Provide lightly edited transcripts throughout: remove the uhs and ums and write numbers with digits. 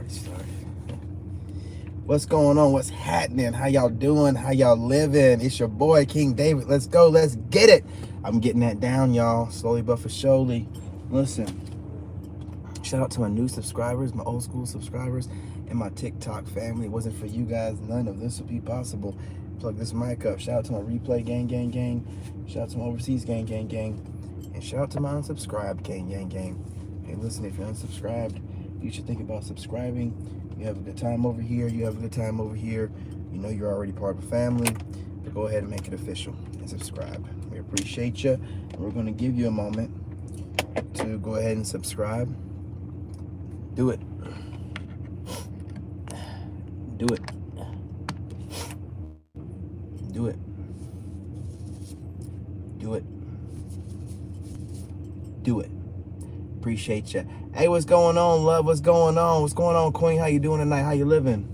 Already started. What's going on? What's happening? How y'all doing? How y'all living? It's your boy, King David. Let's go. Let's get it. I'm getting that down, y'all. Slowly but for surely. Listen, shout out to my new subscribers, my old school subscribers, and my TikTok family. It wasn't for you guys, none of this would be possible. Plug this mic up. Shout out to my replay gang. Shout out to my overseas gang. And shout out to my unsubscribed gang. Hey, listen, if you're unsubscribed, you should think about subscribing. You have a good time over here. You have a good time over here. You know you're already part of the family. But go ahead and make it official and subscribe. We appreciate you. And we're going to give you a moment to go ahead and subscribe. Do it. Do it. Do it. Do it. Do it. Appreciate you. Hey, what's going on, love? What's going on? What's going on, Queen? How you doing tonight? How you living?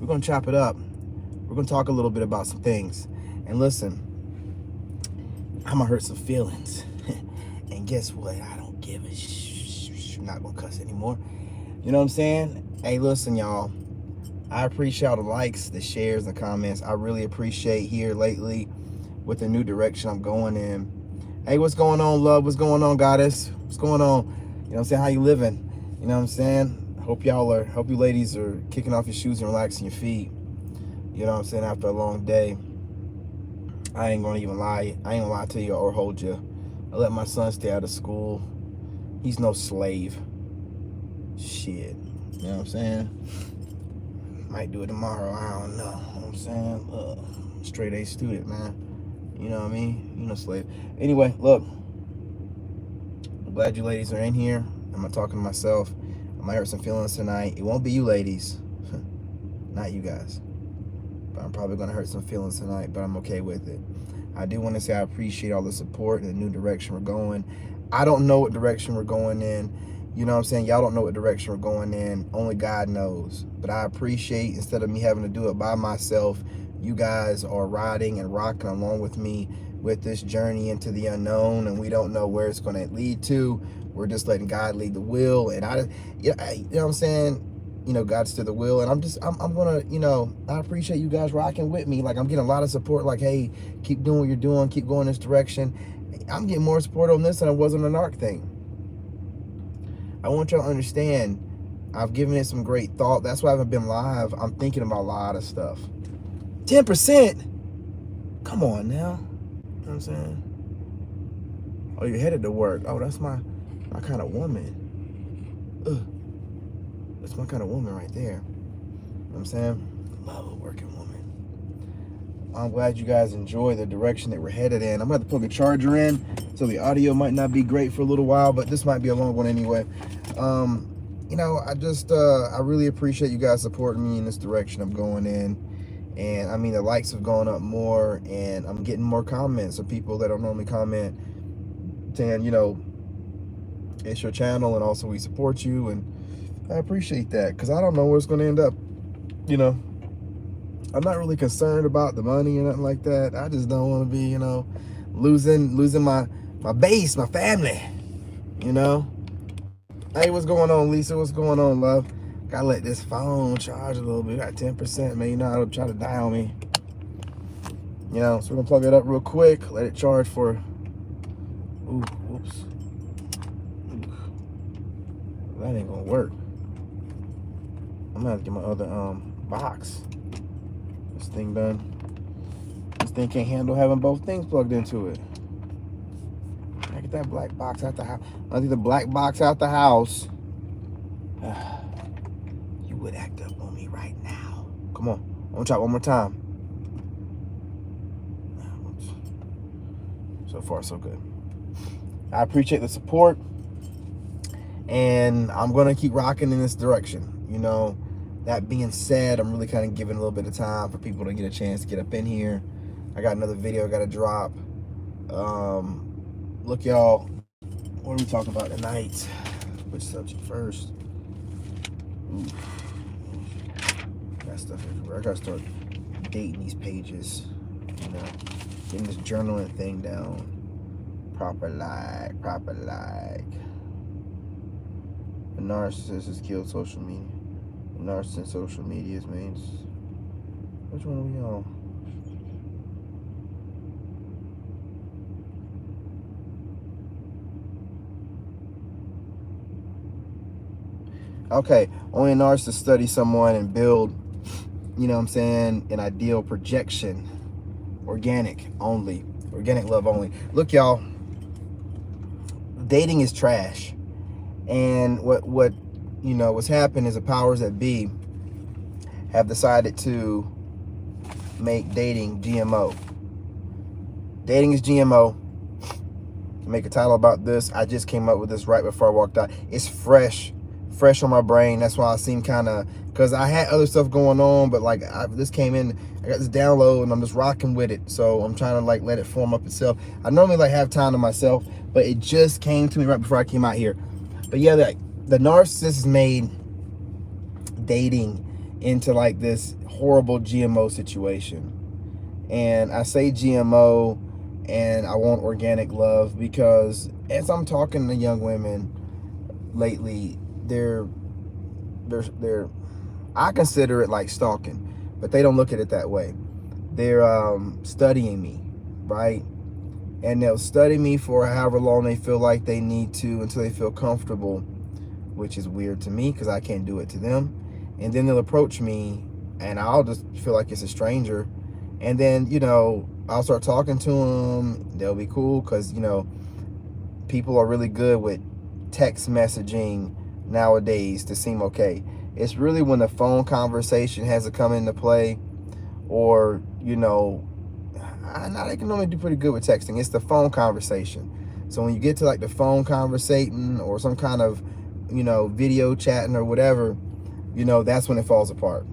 We're going to chop it up. We're going to talk a little bit about some things. And listen, I'm going to hurt some feelings. And guess what? I don't give a I'm not going to cuss anymore. You know what I'm saying? Hey, listen, y'all. I appreciate all the likes, the shares, the comments. I really appreciate here lately with the new direction I'm going in. Hey, what's going on, love? What's going on, goddess? What's going on? You know what I'm saying? How you living? You know what I'm saying? Hope you ladies are kicking off your shoes and relaxing your feet. You know what I'm saying? After a long day. I ain't gonna even lie. I ain't gonna lie to you or hold you. I let my son stay out of school. He's no slave. Shit. You know what I'm saying? Might do it tomorrow. I don't know. You know what I'm saying? Straight A student, man. You know what I mean? You know, slave. Anyway, look. I'm glad you ladies are in here. I'm not talking to myself. I might hurt some feelings tonight. It won't be you ladies. Not you guys. But I'm probably going to hurt some feelings tonight, but I'm okay with it. I do want to say I appreciate all the support and the new direction we're going. I don't know what direction we're going in. You know what I'm saying? Y'all don't know what direction we're going in. Only God knows. But I appreciate, instead of me having to do it by myself, you guys are riding and rocking along with me with this journey into the unknown, and we don't know where it's going to lead to. We're just letting God lead the wheel, and you know what I'm saying? You know, God's to the wheel, and I'm gonna, you know, I appreciate you guys rocking with me. Like, I'm getting a lot of support. Like, hey, keep doing what you're doing, keep going this direction. I'm getting more support on this than I was on the narc thing. I want y'all to understand, I've given it some great thought. That's why I haven't been live. I'm thinking about a lot of stuff. 10%? Come on now. You know what I'm saying? Oh, you're headed to work. Oh, that's my kind of woman. Ugh. That's my kind of woman right there. You know what I'm saying? Love a working woman. I'm glad you guys enjoy the direction that we're headed in. I'm going to have to plug a charger in, so the audio might not be great for a little while, but this might be a long one anyway. You know, I really appreciate you guys supporting me in this direction I'm going in. And I mean, the likes have gone up more, and I'm getting more comments of people that don't normally comment saying, you know, it's your channel, and also we support you, and I appreciate that, because I don't know where it's going to end up. You know, I'm not really concerned about the money or nothing like that. I just don't want to be, you know, losing my base, my family, you know. Hey, what's going on, Lisa? What's going on, love? Gotta let this phone charge a little bit. Got 10%, man. You know how to try to die on me. You know, so we're gonna plug it up real quick. Let it charge for. Ooh, whoops. Ooh. That ain't gonna work. I'm gonna have to get my other box. This thing done. This thing can't handle having both things plugged into it. I get that black box out the house. I get the black box out the house. You would act up on me right now. Come on. I'm gonna try one more time. So far, so good. I appreciate the support, and I'm gonna keep rocking in this direction. You know, that being said, I'm really kind of giving a little bit of time for people to get a chance to get up in here. I got another video I gotta drop. Look, y'all, what are we talking about tonight? Which subject first? Ooh. Got stuff everywhere. I gotta start dating these pages, you know, getting this journaling thing down. Proper like. The narcissist has killed social media. Narcissist social medias, man. Which one are we on? Okay, only a narcissist study someone and build, you know what I'm saying, an ideal projection. Organic only. Organic love only. Look, y'all, dating is trash. And what you know, what's happened is the powers that be have decided to make dating GMO. Dating is GMO. Make a title about this. I just came up with this right before I walked out. It's fresh on my brain. That's why I seem kind of, because I had other stuff going on, but like this came in, I got this download and I'm just rocking with it. So I'm trying to like let it form up itself. I normally like have time to myself, but it just came to me right before I came out here. But yeah, the narcissist has made dating into like this horrible GMO situation. And I say GMO and I want organic love because as I'm talking to young women lately, they're I consider it like stalking, but they don't look at it that way. They're studying me, right? And they'll study me for however long they feel like they need to until they feel comfortable, which is weird to me because I can't do it to them. And then they'll approach me and I'll just feel like it's a stranger. And then, you know, I'll start talking to them. They'll be cool because, you know, people are really good with text messaging nowadays to seem okay. It's really when the phone conversation has to come into play, or, you know, I can normally do pretty good with texting. It's the phone conversation. So when you get to like the phone conversating or some kind of, you know, video chatting or whatever, you know, that's when it falls apart.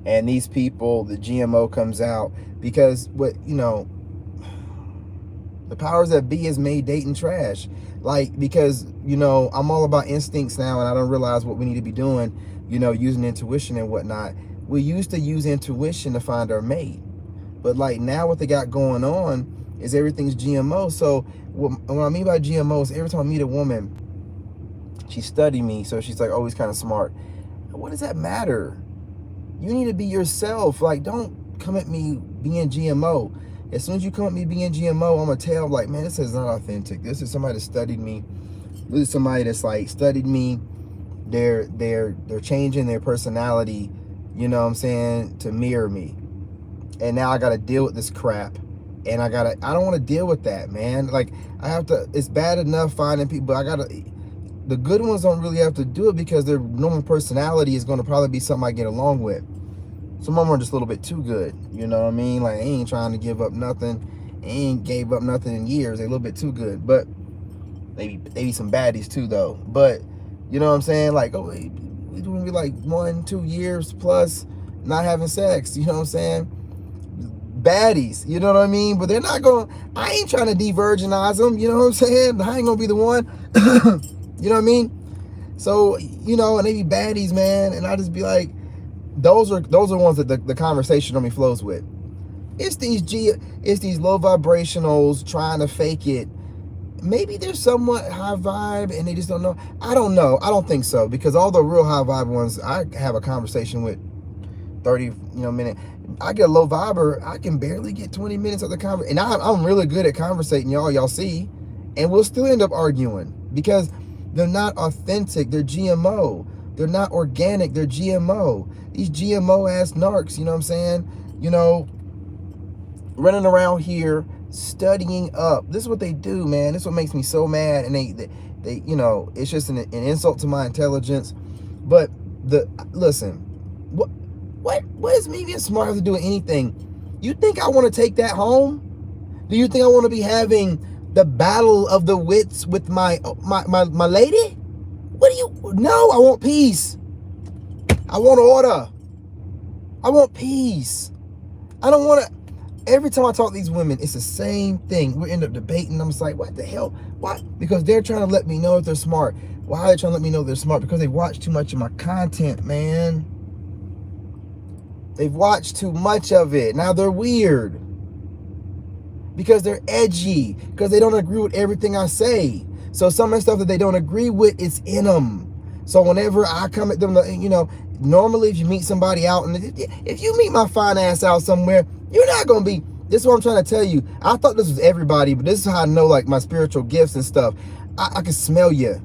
And these people, the GMO comes out because what, you know, the powers that be has made dating trash. Like, because, you know, I'm all about instincts now and I don't realize what we need to be doing, you know, using intuition and whatnot. We used to use intuition to find our mate. But like now what they got going on is everything's GMO. So what I mean by GMO is every time I meet a woman, she studied me. So she's like always kind of smart. What does that matter? You need to be yourself. Like, don't come at me being GMO. As soon as you come at me being GMO, I'm going to tell, like, man, this is not authentic. This is somebody that studied me. This is somebody that's, like, studied me. They're changing their personality, you know what I'm saying, to mirror me. And now I got to deal with this crap. And I don't want to deal with that, man. Like, I have to, it's bad enough finding people. The good ones don't really have to do it because their normal personality is going to probably be something I get along with. Some of them are just a little bit too good. You know what I mean? Like, they ain't trying to give up nothing. They ain't gave up nothing in years. They're a little bit too good. But maybe some baddies too, though. But, you know what I'm saying? Like, oh, we doing be like 1-2 years plus not having sex. You know what I'm saying? Baddies, you know what I mean? But they're not going, I ain't trying to de-virginize them. You know what I'm saying? I ain't going to be the one. You know what I mean? So, you know, and they be baddies, man. And I just be like, those are ones that the conversation on me flows with. It's these low vibrationals trying to fake it. Maybe they're somewhat high vibe and they just don't know. I don't know. I don't think so, because all the real high vibe ones, I have a conversation with 30 minutes. I get a low viber, I can barely get 20 minutes of the conversation. And I'm really good at conversating, y'all see. And we'll still end up arguing because they're not authentic. They're GMO. They're not organic. They're GMO. These GMO ass narcs, you know what I'm saying? You know, running around here studying up. This is what they do, man. This is what makes me so mad. And they you know, it's just an insult to my intelligence. But listen, what is me being smart have to do with anything? You think I want to take that home? Do you think I want to be having the battle of the wits with my lady? What do you? No, I want peace. I want order. I want peace. I don't want to. Every time I talk to these women, it's the same thing. We end up debating. I'm just like, what the hell? Why? Because they're trying to let me know if they're smart. Why are they trying to let me know they're smart? Because they watch too much of my content, man. They've watched too much of it. Now they're weird. Because they're edgy. Because they don't agree with everything I say. So some of the stuff that they don't agree with is in them. So whenever I come at them, you know, normally if you meet somebody out, and if you meet my fine ass out somewhere, you're not going to be, this is what I'm trying to tell you. I thought this was everybody, but this is how I know like my spiritual gifts and stuff. I can smell you.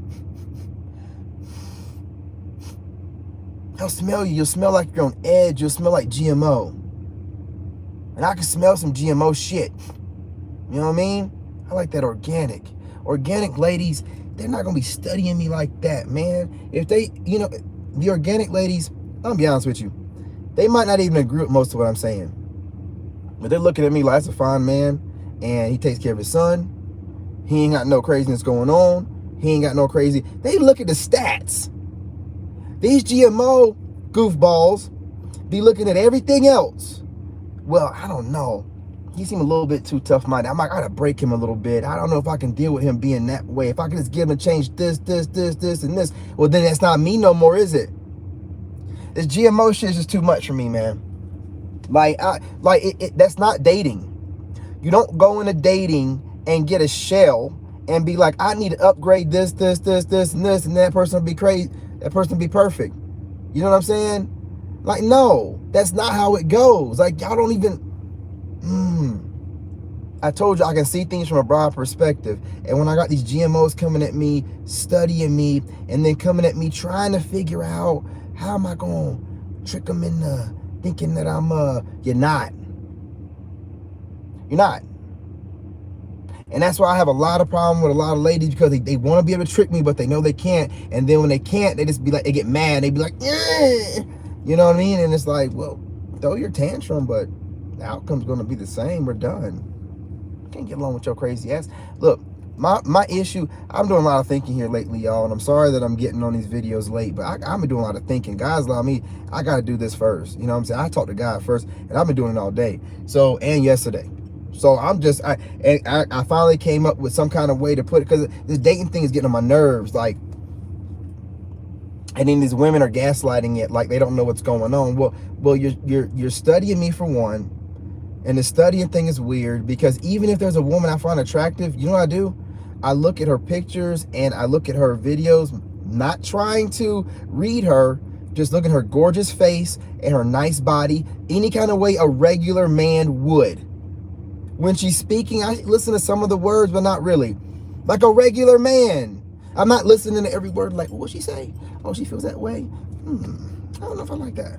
I'll smell you. You'll smell like you're on edge. You'll smell like GMO. And I can smell some GMO shit. You know what I mean? I like that organic. Organic ladies, they're not going to be studying me like that, man. If they, you know, the organic ladies, I'll be honest with you, they might not even agree with most of what I'm saying. But they're looking at me like, that's a fine man, and he takes care of his son. He ain't got no craziness going on. He ain't got no crazy. They look at the stats. These GMO goofballs be looking at everything else. Well, I don't know. He seemed a little bit too tough-minded. I gotta break him a little bit. I don't know if I can deal with him being that way. If I can just give him a change this, and this, well, then that's not me no more, is it? This GMO shit is just too much for me, man. That's not dating. You don't go into dating and get a shell and be like, I need to upgrade this, and this, and that person will be crazy. That person will be perfect. You know what I'm saying? Like, no, that's not how it goes. Like, y'all don't even, I told you I can see things from a broad perspective. And when I got these GMOs coming at me, studying me, and then coming at me trying to figure out how am I going to trick them into thinking that I'm, you're not. You're not. And that's why I have a lot of problem with a lot of ladies, because they want to be able to trick me, but they know they can't. And then when they can't, they just be like, they get mad. They be like, eh. You know what I mean? And it's like, well, throw your tantrum, but the outcome's going to be the same. We're done. Can't get along with your crazy ass. Look, my issue, I'm doing a lot of thinking here lately, y'all, and I'm sorry that I'm getting on these videos late, but I've been doing a lot of thinking. Guys allow me, I got to do this first. You know what I'm saying? I talk to God first, and I've been doing it all day. So, and yesterday. So I'm just, I finally came up with some kind of way to put it, because this dating thing is getting on my nerves. Like, and then these women are gaslighting it like they don't know what's going on. Well, you're studying me for one. And the studying thing is weird, because even if there's a woman I find attractive, you know what I do? I look at her pictures and I look at her videos, not trying to read her, just look at her gorgeous face and her nice body, any kind of way a regular man would. When she's speaking, I listen to some of the words, but not really. Like a regular man. I'm not listening to every word like, what'd she say? Oh, she feels that way? I don't know if I like that.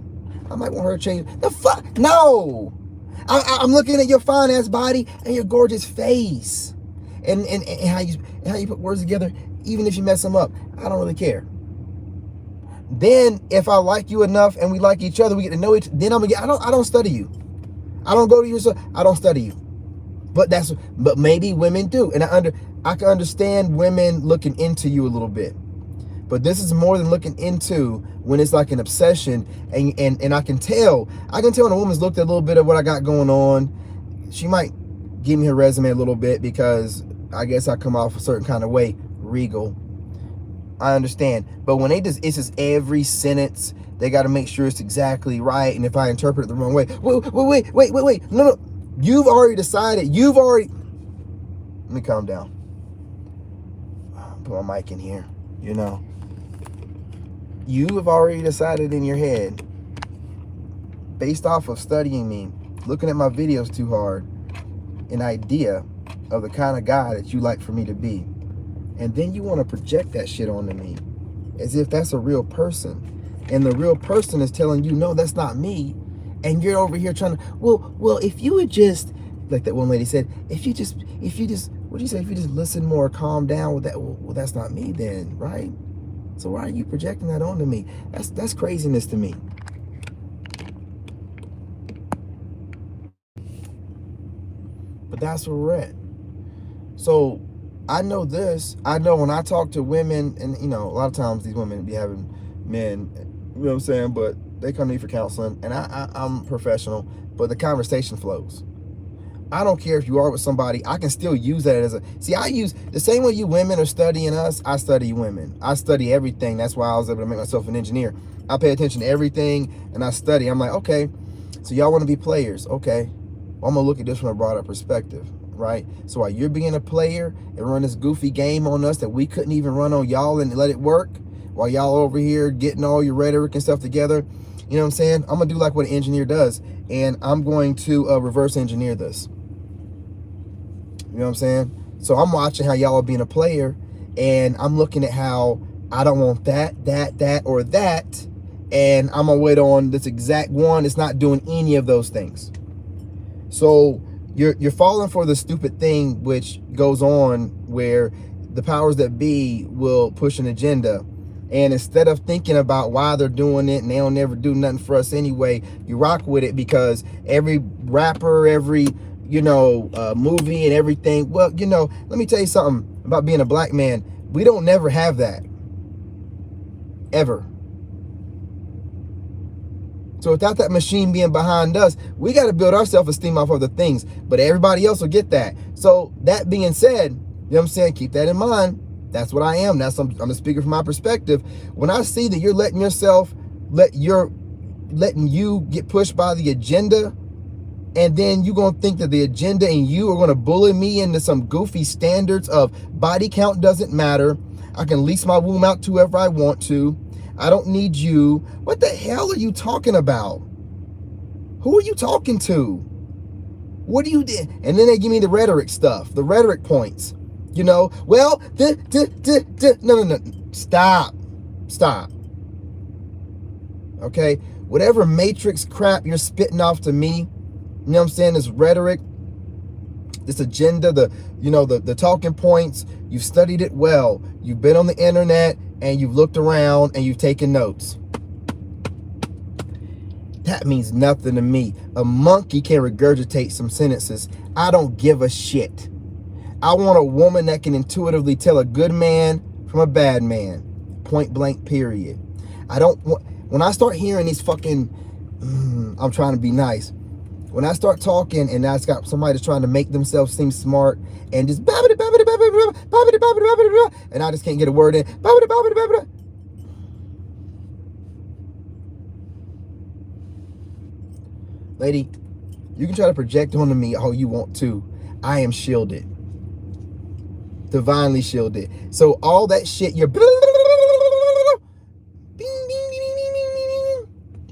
I might want her to change. The fuck? No! I'm looking at your fine ass body and your gorgeous face, and how you put words together. Even if you mess them up, I don't really care. Then if I like you enough and we like each other, we get to know each. Then I'm gonna get. I don't study you. I don't go to your. I don't study you. But maybe women do, and I can understand women looking into you a little bit. But this is more than looking into, when it's like an obsession, and I can tell when a woman's looked at a little bit of what I got going on. She might give me her resume a little bit, because I guess I come off a certain kind of way, regal. I understand. But when it's just every sentence, they got to make sure it's exactly right. And if I interpret it the wrong way, wait, no, you've already decided. Let me calm down. Put my mic in here, you know. You have already decided in your head, based off of studying me, looking at my videos too hard, an idea of the kind of guy that you like for me to be. And then you want to project that shit onto me as if that's a real person. And the real person is telling you, no, that's not me. And you're over here trying to, well, if you would just, like that one lady said, if you just, what'd you say? If you just listen more, calm down with that, well, that's not me then, right? So why are you projecting that onto me? That's craziness to me. But that's where we're at. So I know this. I know when I talk to women, and you know, a lot of times these women be having men, you know what I'm saying, but they come to me for counseling, and I'm professional, but the conversation flows. I don't care if you are with somebody, I can still use that as I use the same way you women are studying us, I study women. I study everything. That's why I was able to make myself an engineer. I pay attention to everything and I study. I'm like, okay, so y'all want to be players. Okay. Well, I'm going to look at this from a broader perspective, right? So while you're being a player and run this goofy game on us that we couldn't even run on y'all and let it work, while y'all over here getting all your rhetoric and stuff together. You know what I'm saying? I'm going to do like what an engineer does, and I'm going to reverse engineer this. You know what I'm saying? So I'm watching how y'all are being a player, and I'm looking at how I don't want that, or that, and I'm going to wait on this exact one that's not doing any of those things. So you're falling for the stupid thing which goes on where the powers that be will push an agenda, and instead of thinking about why they're doing it and they don't ever do nothing for us anyway, you rock with it because every rapper, every movie and everything. Well, let me tell you something about being a black man. We don't never have that ever. So without that machine being behind us, we got to build our self-esteem off other things, but everybody else will get that. So that being said, you know what I'm saying, keep that in mind. That's what I am. I'm a speaker from my perspective. When I see that you're letting you get pushed by the agenda, and then you're going to think that the agenda and you are going to bully me into some goofy standards of body count doesn't matter. I can lease my womb out to whoever I want to. I don't need you. What the hell are you talking about? Who are you talking to? What do you do? And then they give me the rhetoric stuff, the rhetoric points. Well, no. Stop. Okay? Whatever matrix crap you're spitting off to me, you know what I'm saying, this rhetoric, this agenda, the talking points, you've studied it well. You've been on the internet and you've looked around and you've taken notes. That means nothing to me. A monkey can regurgitate some sentences. I don't give a shit. I want a woman that can intuitively tell a good man from a bad man. Point blank, period. I don't want, when I start hearing these fucking, I'm trying to be nice. When I start talking and I got somebody that's trying to make themselves seem smart and just and I just can't get a word in. Lady, you can try to project onto me all you want to. I am shielded. Divinely shielded. So all that shit you're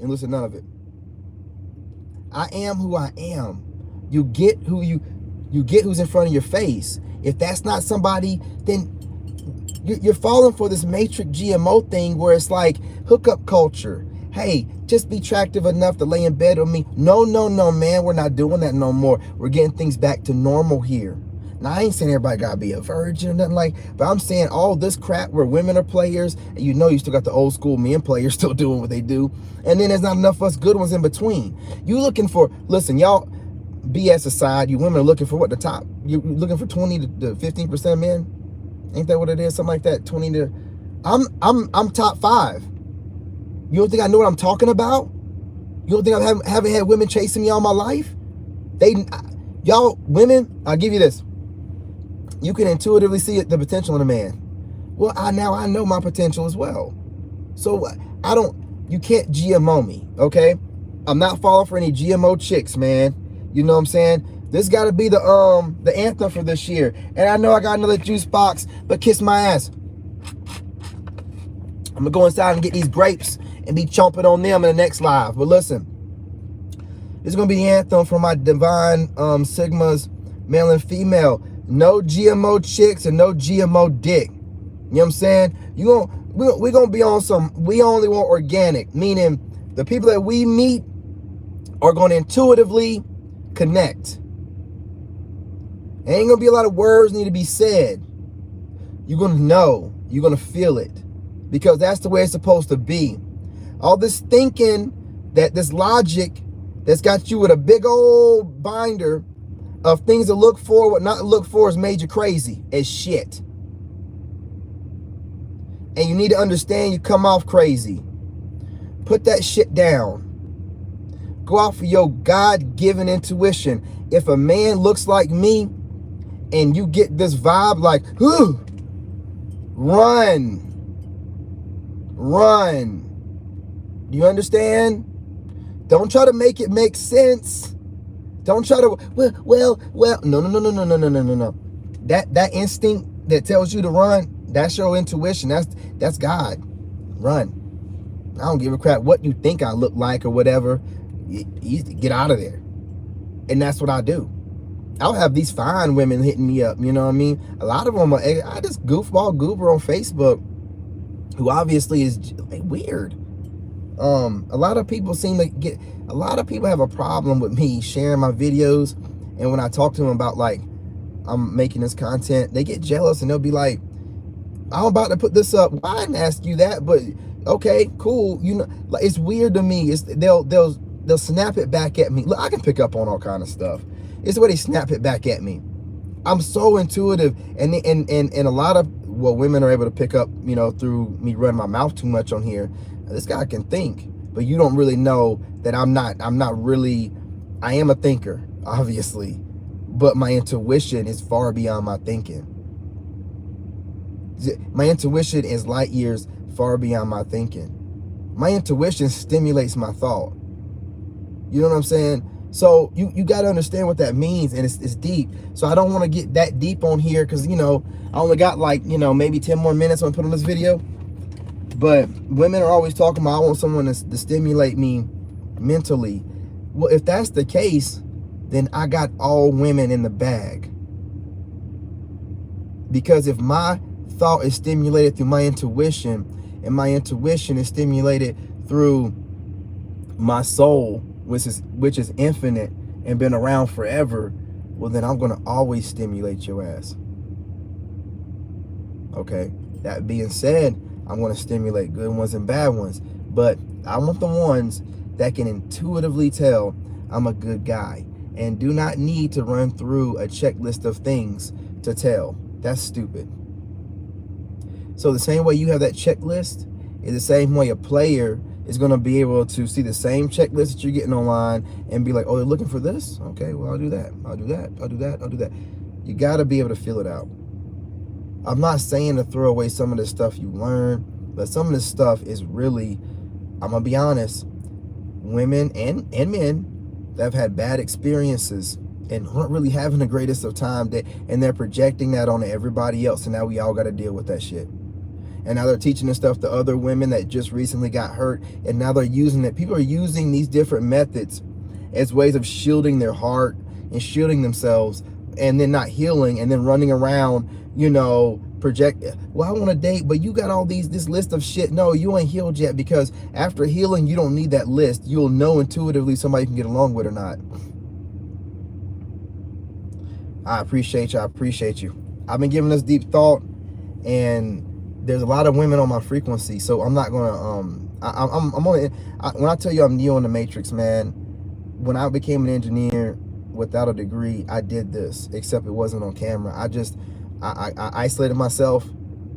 and listen, none of it. I am who I am. You get who's in front of your face. If that's not somebody, then you're falling for this matrix GMO thing where it's like hookup culture. Hey, just be attractive enough to lay in bed with me. No, man, we're not doing that no more. We're getting things back to normal here. Now, I ain't saying everybody gotta be a virgin or nothing but I'm saying all this crap where women are players, and you still got the old school men players still doing what they do, and then there's not enough of us good ones in between. You looking for, listen, y'all, BS aside, you women are looking for what, the top, you're looking for 20 to 15% of men? Ain't that what it is? Something like that, 20 to, I'm top 5. You don't think I know what I'm talking about? You don't think I haven't had women chasing me all my life? Y'all women, I'll give you this. You can intuitively see the potential in a man. Well, I know my potential as well. So you can't GMO me, okay? I'm not falling for any GMO chicks, man. You know what I'm saying? This got to be the anthem for this year. And I know I got another juice box, but kiss my ass. I'm going to go inside and get these grapes and be chomping on them in the next live. But listen, this is going to be the anthem for my divine sigmas, male and female. No GMO chicks and no GMO dick. You know what I'm saying? We're going to be on some, we only want organic, meaning the people that we meet are going to intuitively connect. There ain't going to be a lot of words need to be said. You're going to know. You're going to feel it. Because that's the way it's supposed to be. All this thinking, this logic that's got you with a big old binder of things to look for, what not to look for, has made you crazy as shit. And you need to understand you come off crazy. Put that shit down. Go out for your God-given intuition. If a man looks like me and you get this vibe like, run. You understand? Don't try to make it make sense. Don't try to, well, no. That instinct that tells you to run, that's your intuition. That's God. Run. I don't give a crap what you think I look like or whatever. Get out of there. And that's what I do. I'll have these fine women hitting me up, you know what I mean? A lot of them are, I just goofball goober on Facebook who obviously is like weird. A lot of people a lot of people have a problem with me sharing my videos, and when I talk to them about like I'm making this content, they get jealous and they'll be like, I'm about to put this up. Well, I didn't ask you that, but okay, cool. You know, like, it's weird to me. They'll snap it back at me. Look, I can pick up on all kind of stuff. It's the way they snap it back at me. I'm so intuitive, and a lot of women are able to pick up, you know, through me running my mouth too much on here. This guy can think, but you don't really know that I'm not really. I am a thinker, obviously, but my intuition is far beyond my thinking. My intuition is light years far beyond my thinking. My intuition stimulates my thought. You know what I'm saying? So you got to understand what that means, and it's deep. So I don't want to get that deep on here because, you know, I only got like, you know, maybe 10 more minutes when I put on this video. But women are always talking about, I want someone to stimulate me mentally. Well, if that's the case, then I got all women in the bag. Because if my thought is stimulated through my intuition, and my intuition is stimulated through my soul, which is infinite and been around forever, well, then I'm going to always stimulate your ass. Okay, that being said, I'm going to stimulate good ones and bad ones, but I want the ones that can intuitively tell I'm a good guy and do not need to run through a checklist of things to tell. That's stupid. So the same way you have that checklist is the same way a player is going to be able to see the same checklist that you're getting online and be like, oh, they're looking for this? Okay, well, I'll do that. I'll do that. I'll do that. I'll do that. You got to be able to feel it out. I'm not saying to throw away some of the stuff you learn, but some of this stuff is really, I'm going to be honest, women and men that have had bad experiences and aren't really having the greatest of time, and they're projecting that on everybody else, and now we all got to deal with that shit. And now they're teaching this stuff to other women that just recently got hurt, and now they're using it. People are using these different methods as ways of shielding their heart and shielding themselves, and then not healing, and then running around, you know, project, well, I want to date, but you got all this list of shit. No, you ain't healed yet, because after healing, you don't need that list. You'll know intuitively somebody you can get along with or not. I appreciate you. I appreciate you. I've been giving this deep thought, and there's a lot of women on my frequency, so I'm not gonna I'm only, when I tell you I'm Neo in the Matrix, man, when I became an engineer without a degree, I did this, except it wasn't on camera. I isolated myself,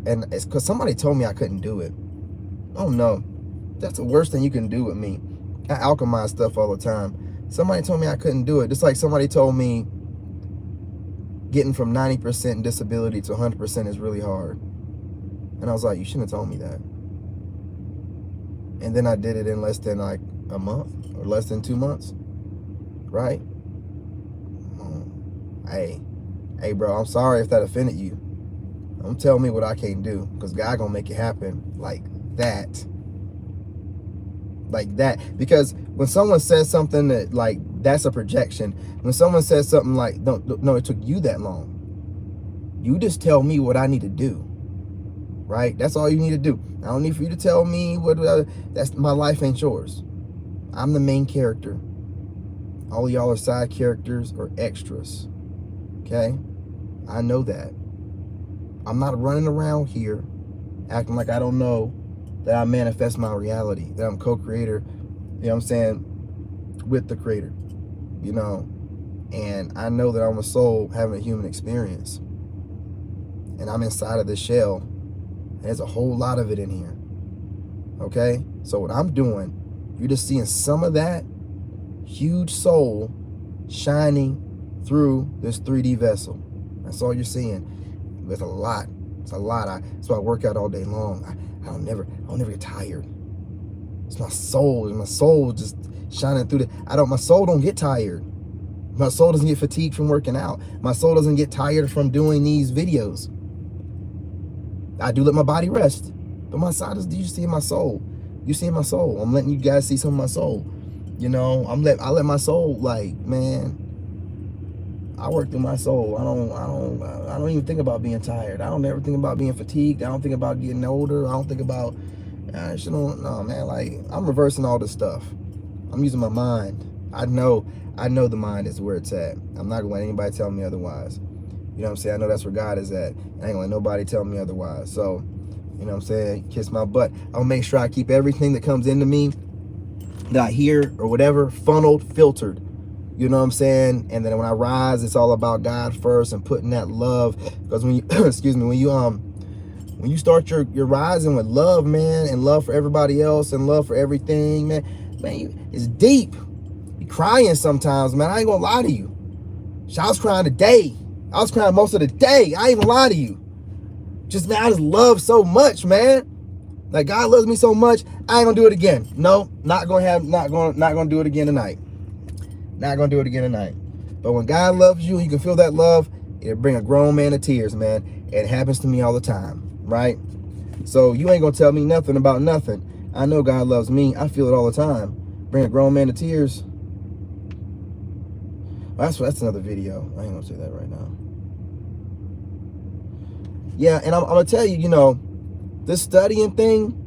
and it's because somebody told me I couldn't do it. Oh no, that's the worst thing you can do with me. I alchemize stuff all the time. Somebody told me I couldn't do it, just like somebody told me getting from 90% disability to 100% is really hard. And I was like, you shouldn't have told me that. And then I did it in less than like a month or less than 2 months, right? Hey, bro, I'm sorry if that offended you. Don't tell me what I can't do, because God gonna make it happen like that. Like that. Because when someone says something that, like, that's a projection. When someone says something like, no, it took you that long. You just tell me what I need to do. Right? That's all you need to do. I don't need for you to tell me that's my life ain't yours. I'm the main character. All y'all are side characters or extras. Okay? I know that. I'm not running around here acting like I don't know that I manifest my reality, that I'm co-creator, you know what I'm saying, with the creator, you know. And I know that I'm a soul having a human experience. And I'm inside of this shell. There's a whole lot of it in here. Okay? So what I'm doing, you're just seeing some of that huge soul shining through this 3D vessel. That's all you're seeing. There's a lot. It's a lot. That's why I work out all day long. I'll never get tired. It's my soul. My soul just shining through my soul don't get tired. My soul doesn't get fatigued from working out. My soul doesn't get tired from doing these videos. I do let my body rest. But my side is, you see my soul. You see my soul. I'm letting you guys see some of my soul. You know, I let my soul, like, man, I work through my soul. I don't even think about being tired. I don't ever think about being fatigued. I don't think about getting older. I don't think about, no, man, like, I'm reversing all this stuff. I'm using my mind. I know the mind is where it's at. I'm not gonna let anybody tell me otherwise. You know what I'm saying? I know that's where God is at. I ain't gonna let nobody tell me otherwise. So, you know what I'm saying? Kiss my butt. I'll make sure I keep everything that comes into me, that I hear or whatever, funneled, filtered. You know what I'm saying? And then when I rise, it's all about God first and putting that love. Because when you, excuse me, when you start your rising with love, man, and love for everybody else and love for everything, man, it's deep. You crying sometimes, man. I ain't gonna lie to you. I was crying today. I was crying most of the day. I ain't even lie to you. Just, man, I just love so much, man. Like, God loves me so much. I ain't gonna do it again. No, not gonna do it again tonight. Not gonna do it again tonight. But when God loves you, you can feel that love. It'll bring a grown man to tears, man. It happens to me all the time, right? So you ain't gonna tell me nothing about nothing. I know God loves me. I feel it all the time. Bring a grown man to tears. That's another video. I ain't gonna say that right now. Yeah, and I'm gonna tell you, you know, this studying thing,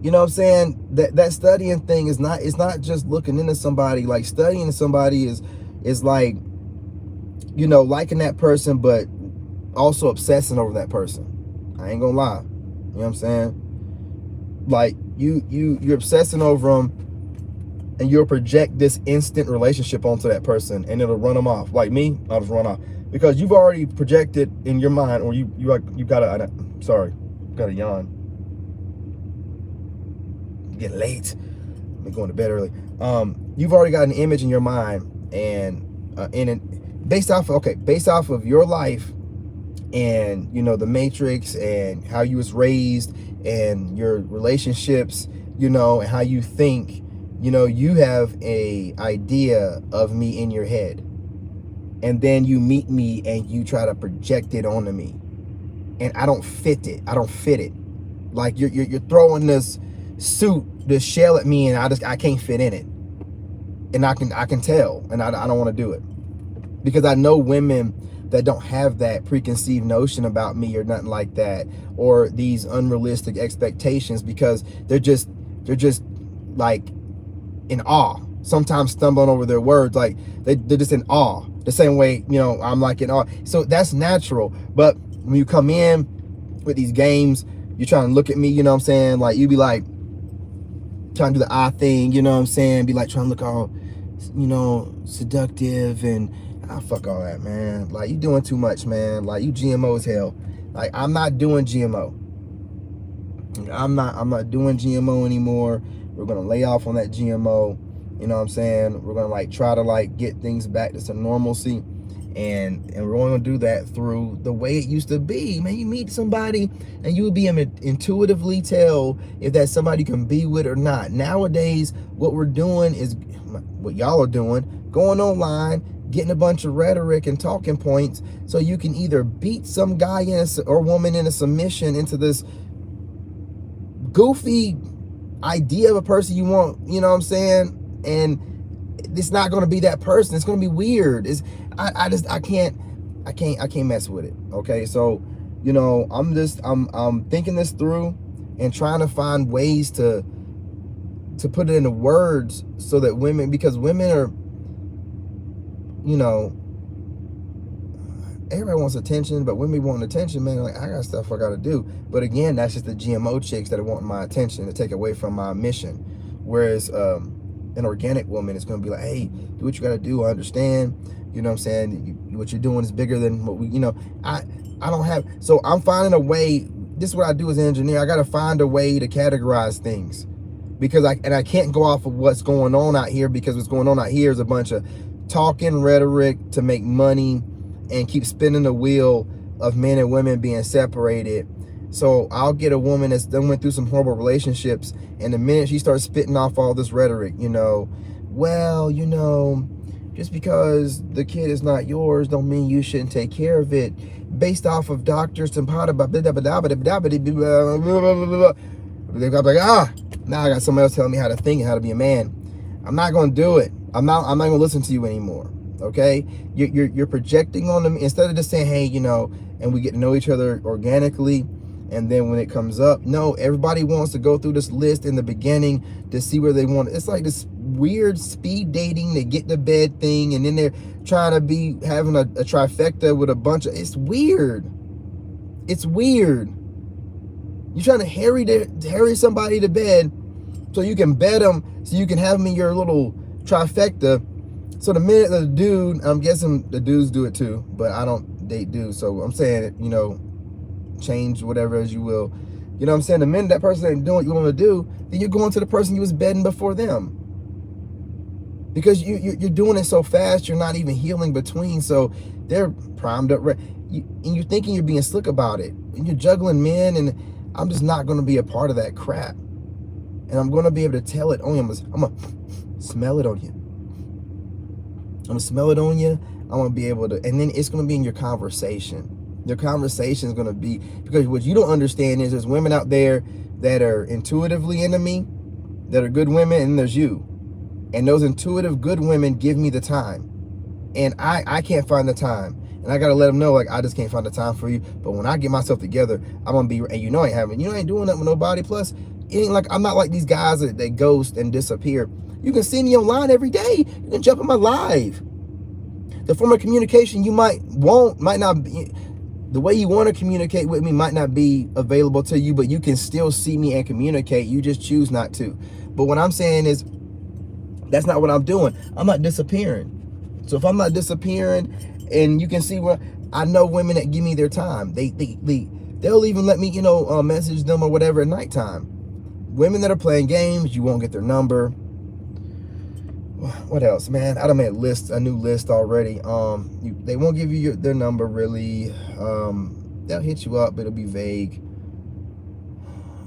you know what I'm saying? That studying thing is not, it's not just looking into somebody. Like, studying somebody is like, you know, liking that person, but also obsessing over that person. I ain't gonna lie. You know what I'm saying? Like, you're obsessing over them, and you'll project this instant relationship onto that person, and it'll run them off. Like me, I'll just run off. Because you've already projected in your mind, or you got a yawn. Get late. I'm going to bed early. You've already got an image in your mind, and based off of your life, and you know, the matrix, and how you was raised, and your relationships, you know, and how you think, you know, you have a idea of me in your head. And then you meet me and you try to project it onto me, and I don't fit it. I don't fit it. Like, you're throwing this suit, this shell at me, and I can't fit in it. And I can tell, and I don't want to do it, because I know women that don't have that preconceived notion about me or nothing like that, or these unrealistic expectations, because they're just like in awe. Sometimes stumbling over their words, like they're just in awe. The same way, you know, I'm like in awe. So that's natural. But when you come in with these games, you're trying to look at me, you know what I'm saying? Like, you be like trying to do the eye thing, you know what I'm saying? Be like trying to look all, you know, seductive, and fuck all that, man. Like, you doing too much, man. Like, you GMO as hell. Like, I'm not doing GMO. I'm not doing GMO anymore. We're gonna lay off on that GMO. You know what I'm saying? We're gonna like try to like get things back to some normalcy, and we're gonna do that through the way it used to be. Man, you meet somebody and you would be able to intuitively tell if that's somebody you can be with or not. Nowadays, what we're doing is what y'all are doing, going online, getting a bunch of rhetoric and talking points, so you can either beat some guy or woman in a submission into this goofy idea of a person you want, you know what I'm saying? And it's not going to be that person. It's going to be weird. I can't mess with it. Okay. So, you know, I'm thinking this through and trying to find ways to put it into words, so that women, because women are, you know, everybody wants attention, but women want attention, man. Like, I got stuff I got to do. But again, that's just the GMO chicks that want my attention to take away from my mission. Whereas, an organic woman is going to be like, hey, do what you got to do. I understand. You know what I'm saying? What you're doing is bigger than what we, you know, I don't have. So I'm finding a way. This is what I do as an engineer. I got to find a way to categorize things, because I can't go off of what's going on out here, because what's going on out here is a bunch of talking rhetoric to make money and keep spinning the wheel of men and women being separated. So I'll get a woman that's done went through some horrible relationships, and the minute she starts spitting off all this rhetoric, you know, well, you know, just because the kid is not yours don't mean you shouldn't take care of it. based off of doctors and part of they're like, ah, now I got somebody else telling me how to think and how to be a man. I'm not gonna do it. I'm not gonna listen to you anymore. Okay, you're projecting on them instead of just saying, hey, you know, and we get to know each other organically, and then when it comes up, no, everybody wants to go through this list in the beginning to see where they want. It's like this weird speed dating, they get to bed thing, and then they're trying to be having a trifecta with a bunch of, it's weird. It's weird. You're trying to harry somebody to bed so you can bed them, so you can have them in your little trifecta. So the minute the dude, I'm guessing the dudes do it too, but I don't date dudes, so I'm saying it, you know, change whatever as you will. You know what I'm saying? The minute that person ain't doing what you want to do, then you're going to the person you was bedding before them. Because you're doing it so fast, you're not even healing between, so they're primed up, and you're thinking you're being slick about it, and you're juggling men, and I'm just not going to be a part of that crap. And I'm going to be able to tell it on you. I'm going to smell it on you. I'm going to smell it on you. I'm going to be able to, and then it's going to be in your conversation. Your conversation is going to be, because what you don't understand is there's women out there that are intuitively into me, that are good women, and there's you. And those intuitive good women give me the time. And I can't find the time. And I got to let them know, like, I just can't find the time for you. But when I get myself together, I'm going to be, and you know I ain't doing that with nobody. Plus, it ain't like, I'm not like these guys that they ghost and disappear. You can see me online every day. You can jump in my live. The form of communication you might not be, the way you want to communicate with me might not be available to you, but you can still see me and communicate. You just choose not to. But what I'm saying is, that's not what I'm doing. I'm not disappearing. So if I'm not disappearing, and you can see where I know women that give me their time, they'll even let me, you know, message them or whatever at nighttime. Women that are playing games, you won't get their number. What else, man? I done made a new list already. They won't give you their number really. They'll hit you up, but it'll be vague.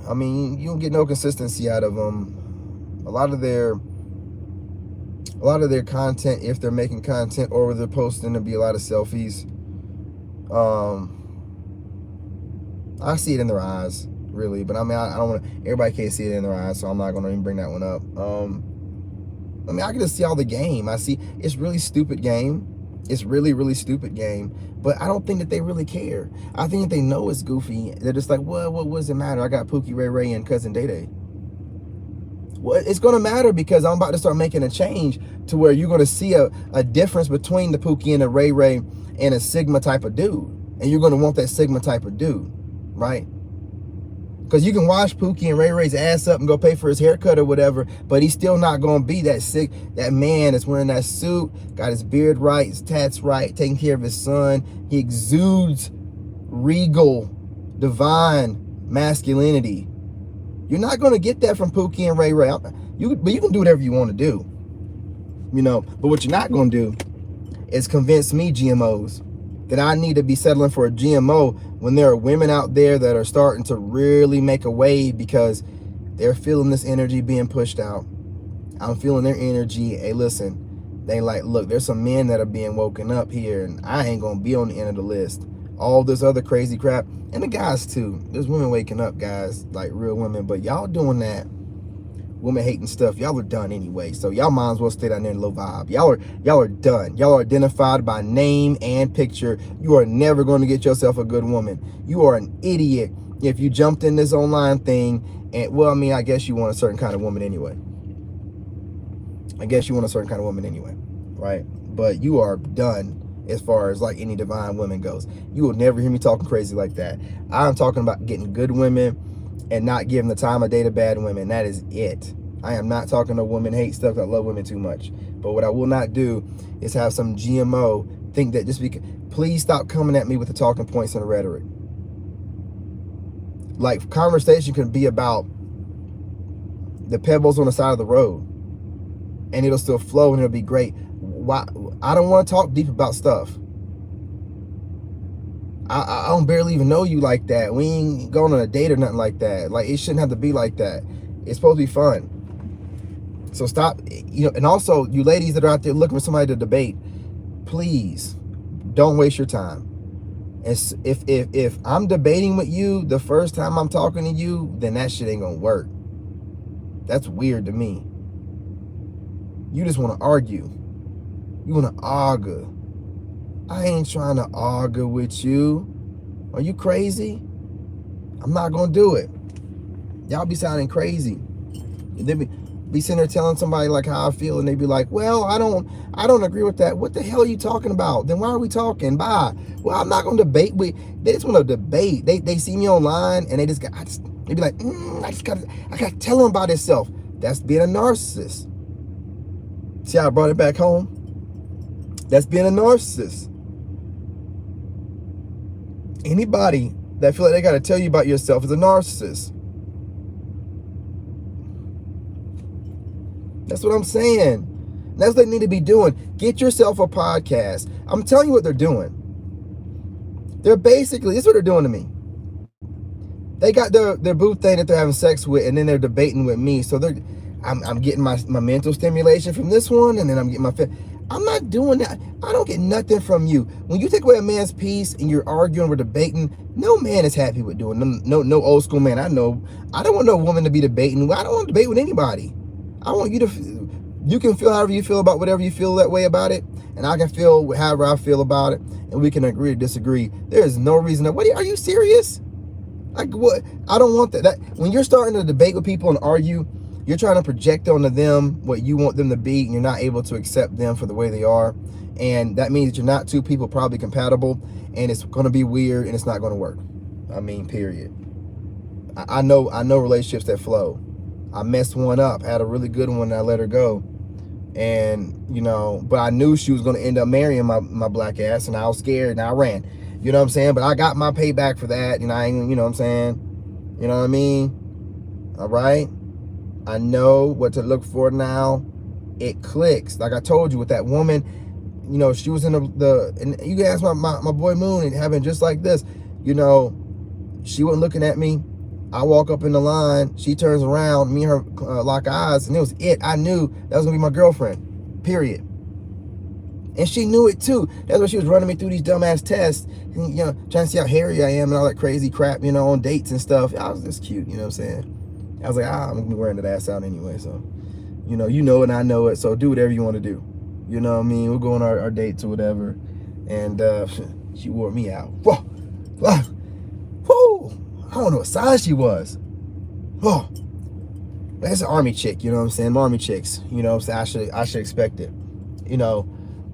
I mean, you don't get no consistency out of them. A lot of their content, if they're making content or they're posting, there'll be a lot of selfies. I see it in their eyes, really, but I mean, I don't want to, everybody can't see it in their eyes, so I'm not going to even bring that one up. I mean, I can just see all the game. I see it's really stupid game. It's really, really stupid game. But I don't think that they really care. I think that they know it's goofy. They're just like, well, what does it matter? I got Pookie, Ray Ray, and Cousin Day Day. Well, it's going to matter because I'm about to start making a change to where you're going to see a difference between the Pookie and the Ray Ray and a Sigma type of dude. And you're going to want that Sigma type of dude, right? Because you can wash Pookie and Ray Ray's ass up and go pay for his haircut or whatever, but he's still not going to be that man that's wearing that suit, got his beard right, his tats right, taking care of his son. He exudes regal, divine masculinity. You're not going to get that from Pookie and Ray Ray. But you can do whatever you want to do, you know. But what you're not going to do is convince me, GMOs, that I need to be settling for a GMO when there are women out there that are starting to really make a wave because they're feeling this energy being pushed out. I'm feeling their energy. Hey, listen, they like, look, there's some men that are being woken up here, and I ain't going to be on the end of the list. All this other crazy crap. And the guys, too. There's women waking up, guys, like real women. But y'all doing that woman hating stuff, y'all are done anyway. So y'all might as well stay down there in low vibe. Y'all are done. Y'all are identified by name and picture. You are never going to get yourself a good woman. You are an idiot if you jumped in this online thing. And well, I mean, I guess you want a certain kind of woman anyway. Right? But you are done as far as like any divine woman goes. You will never hear me talking crazy like that. I'm talking about getting good women and not giving the time of day to bad women. That is it. I am not talking to women hate stuff that love women too much. But what I will not do is have some GMO think that just because, please stop coming at me with the talking points and the rhetoric. Like, conversation can be about the pebbles on the side of the road and it'll still flow and it'll be great. Why? I don't want to talk deep about stuff. I don't barely even know you like that. We ain't going on a date or nothing like that. Like, it shouldn't have to be like that. It's supposed to be fun. So stop, you know. And also, you ladies that are out there looking for somebody to debate, please don't waste your time. If I'm debating with you the first time I'm talking to you, then that shit ain't gonna work. That's weird to me. You just want to argue. You want to argue. I ain't trying to argue with you. Are you crazy? I'm not gonna do it. Y'all be sounding crazy. They be sitting there telling somebody like how I feel, and they be like, well, I don't agree with that. What the hell are you talking about? Then why are we talking? Bye. Well, I'm not gonna debate with. They just want to debate. They see me online and they be like, I gotta tell them about itself. That's being a narcissist. See how I brought it back home? That's being a narcissist. Anybody that feel like they gotta tell you about yourself is a narcissist. That's what I'm saying. That's what they need to be doing. Get yourself a podcast. I'm telling you what they're doing. They're basically, this is what they're doing to me. They got their boo thing that they're having sex with, and then they're debating with me. So I'm getting my mental stimulation from this one, and then I'm getting I'm not doing that. I don't get nothing from you. When you take away a man's peace and you're arguing or debating, no man is happy with doing. No old school man I know. I don't want no woman to be debating. I don't want to debate with anybody. I want you to, you can feel however you feel about whatever you feel that way about it, and I can feel however I feel about it, and we can agree to disagree. There is no reason to, are you serious? Like, what? I don't want that. When you're starting to debate with people and argue, you're trying to project onto them what you want them to be, and you're not able to accept them for the way they are, and that means that you're not two people probably compatible, and it's going to be weird, and it's not going to work. I mean, period. I know relationships that flow. I messed one up, had a really good one, and I let her go. And, but I knew she was going to end up marrying my black ass, and I was scared, and I ran. You know what I'm saying? But I got my payback for that, and I ain't, you know what I'm saying? You know what I mean? All right? I know what to look for now. It clicks. Like I told you with that woman, she was in and you can ask my boy Moon, and having just like this, she wasn't looking at me. I walk up in the line, she turns around, me and her lock eyes, and it was it. I knew that was gonna be my girlfriend, period. And she knew it too. That's why she was running me through these dumbass tests, and, trying to see how hairy I am and all that crazy crap, on dates and stuff. I was just cute, you know what I'm saying? I was like, I'm gonna be wearing that ass out anyway, so, you know it and I know it, so do whatever you want to do. You know what I mean? We'll go on our dates or whatever. And she wore me out. Whoa, whoa. I don't know what size she was. Oh, that's an army chick, you know what I'm saying? Army chicks, so I should expect it,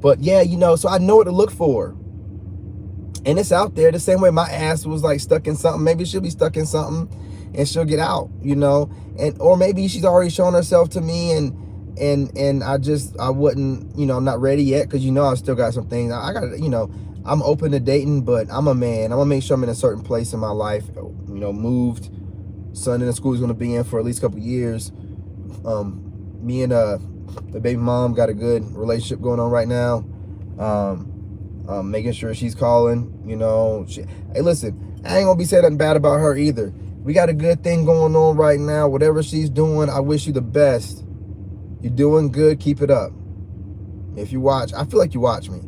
But yeah, so I know what to look for. And it's out there the same way my ass was like stuck in something. Maybe she'll be stuck in something and she'll get out, and or maybe she's already shown herself to me and I wouldn't, I'm not ready yet because I still got some things. I got I'm open to dating, but I'm a man. I'm gonna make sure I'm in a certain place in my life. Moved, son in the school is gonna be in for at least a couple years. Me and the baby mom got a good relationship going on right now. Making sure she's calling. Hey, listen, I ain't gonna be saying nothing bad about her either. We got a good thing going on right now. Whatever she's doing, I wish you the best. You're doing good. Keep it up. If you watch, I feel like you watch me.